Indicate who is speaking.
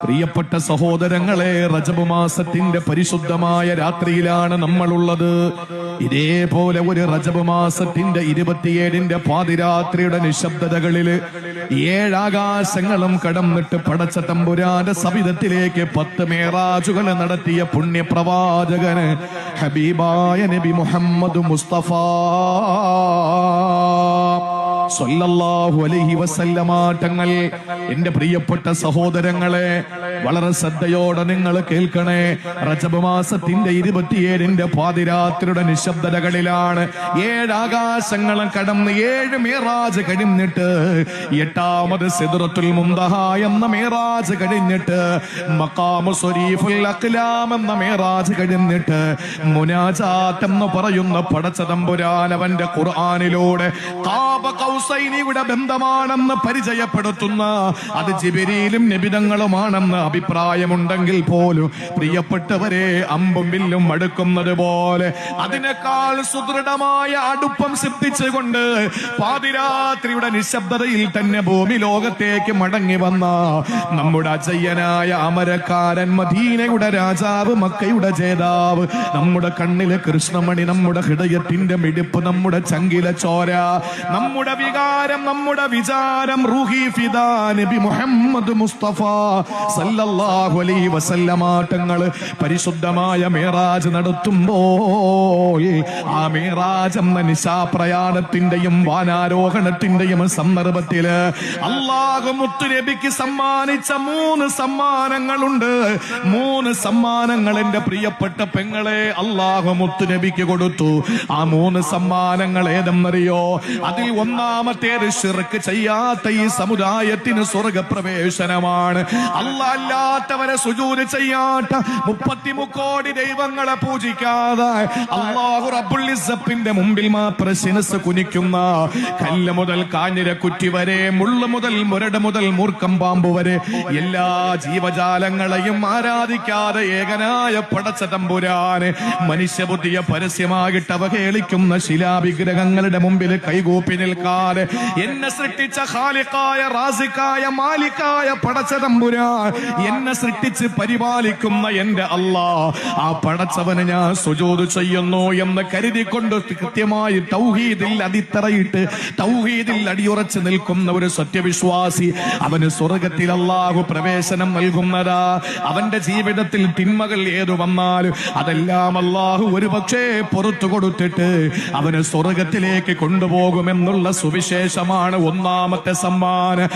Speaker 1: പ്രിയപ്പെട്ട സഹോദരങ്ങളെ, റജബ് മാസത്തിന്റെ പരിശുദ്ധമായ രാത്രിയിലാണ് നമ്മളുള്ളത്. ഇതേപോലെ ഒരു റജബ് മാസത്തിന്റെ 27-ന്റെ പാതിരാത്രിയുടെ നിശബ്ദതകളില് 7 ആകാശങ്ങളും കടന്നിട്ട് പടച്ച തമ്പുരാന്റെ സവിധത്തിലേക്ക് 10 മേറാജുകൾ നടത്തിയ പുണ്യപ്രവാചകന് ഹബീബായ നബി മുഹമ്മദ് മുസ്തഫ സല്ലല്ലാഹു അലൈഹി വസല്ലമ തങ്ങൾ. എന്റെ പ്രിയപ്പെട്ട സഹോദരങ്ങളെ, വളരെ ശ്രദ്ധയോടെ നിങ്ങൾ കേൾക്കണേ. റജബ് മാസത്തിന്റെ 27-ന്റെ പാതിരാത്രിയുടെ നിശബ്ദതകളിലാണ് 7 ആകാശങ്ങളും കടന്ന് 7 മേറാജ് കഴിഞ്ഞിട്ട് 8ാമത് സിദ്റത്തുൽ മുന്തഹ എന്ന മേറാജ് കഴിഞ്ഞിട്ട് മഖാമു ശരീഫുൽ അഖ്ലാം എന്ന മേറാജ് കഴിഞ്ഞിട്ട് മുനാജാത്ത് എന്ന് പറയുന്ന പടച്ച തമ്പുരാൻ അവന്റെ ഖുർആനിലൂടെ ഖാബ ഖൗസൈനിയുടെ ബന്ധമാണെന്ന് പരിചയപ്പെടുത്തുന്ന, അത് ജിബ്രീലും നബിതങ്ങളുമാണെന്ന് അഭിപ്രായമുണ്ടെങ്കിൽ പോലും പ്രിയപ്പെട്ടവരെ, അമ്പും വില്ലും അടുക്കുന്നത് പോലെ അതിനേക്കാൾ സുദൃഢമായ അടുപ്പം സിദ്ധിച്ചുകൊണ്ട് പാതിരാത്രിയുടെ നിശബ്ദതയിൽ തന്നെ ഭൂമി ലോകത്തേക്ക് മടങ്ങി വന്ന നമ്മുടെ അജയ്യനായ അമരക്കാരൻ, മദീനയുടെ രാജാവ്, മക്കയുടെ ജേതാവ്, നമ്മുടെ കണ്ണിലെ കൃഷ്ണമണി, നമ്മുടെ ഹൃദയത്തിന്റെ മിടിപ്പ്, നമ്മുടെ ചങ്കിലെ ചോര, നമ്മുടെ വികാരം, നമ്മുടെ വിചാരം, റൂഹി ഫിദാ നബി മുഹമ്മദ് മുസ്തഫ സല്ലല്ലാഹു അലൈഹി വസല്ലമ തങ്ങൾ പരിശുദ്ധമായ മേറാജ് നടത്തുമ്പോൾ ആ മേറാജ് എന്ന നിശാപ്രയാണത്തിന്റെയും വാനാരോഹണത്തിന്റെയും സന്ദർഭത്തില് അല്ലാഹു മുത്തുനബിക്ക് സമ്മാനിച്ച 3 സമ്മാനങ്ങളുണ്ട്. 3 സമ്മാനങ്ങൾ എന്റെ പ്രിയപ്പെട്ട പെങ്ങളെ അല്ലാഹു മുത്തുനബിക്ക് കൊടുത്തു. ആ 3 സമ്മാനങ്ങൾ ഏതെന്നറിയോ? അതിൽ ഒന്നാമത്തേത് ശിർക്ക് ചെയ്യാത്ത ഈ സമുദായത്തിന് സ്വർഗപ്രവേശനമാണ്. അല്ലാത്തവരെ സുജൂദ് ചെയ്യാത്ത 33 കോടി ദൈവങ്ങളെ പൂജിക്കാതെ അല്ലാഹു റബ്ബുൽ ഇസ്സത്തിന്റെ മുമ്പിൽ മാത്രം ശിരസ് കുനിക്കുന്ന, കല്ല് മുതൽ കാഞ്ഞിര കുറ്റി വരെ, മുള്ളു മുതൽ മുരട് മുതൽ മൂർക്കം പാമ്പ് വരെ എല്ലാ ജീവജാലങ്ങളെയും ആരാധിക്കാതെ ഏകനായ പടച്ച തമ്പുരാന് മനുഷ്യബുദ്ധിയെ പരസ്യമായിട്ട് അവഹേളിക്കുന്ന ശിലാവിഗ്രഹങ്ങളുടെ മുമ്പിൽ കൈകൂപ്പി നിൽക്കാതെ എന്നെ സൃഷ്ടിച്ച ഖാലിഖായ, റാസിഖായ, മാലിക്കായ പടച്ച തമ്പുരാൻ, എന്നെ സൃഷ്ടിച്ച് പരിപാലിക്കുന്ന എന്റെ അല്ലാഹ്, ആ പടച്ചവന് ഞാൻ സുജൂദ് ചെയ്യുന്നു എന്ന് കരുതിക്കൊണ്ട് കൃത്യമായി തൗഹീദിൽ അടിത്തറയിട്ട് തൗഹീദിൽ അടിയുറച്ച് നിൽക്കുന്ന ഒരു സത്യവിശ്വാസി, അവന് സ്വർഗത്തിൽ അല്ലാഹു പ്രവേശനം നൽകുന്നതാ. അവന്റെ ജീവിതത്തിൽ തിന്മകൾ ഏതു വന്നാലും അതെല്ലാം അല്ലാഹു ഒരുപക്ഷേ പുറത്തു കൊടുത്തിട്ട് അവന് സ്വർഗത്തിലേക്ക് കൊണ്ടുപോകുമെന്നുള്ള സുവിശേഷമാണ് ഒന്നാമത്തെ സമ്മാനം.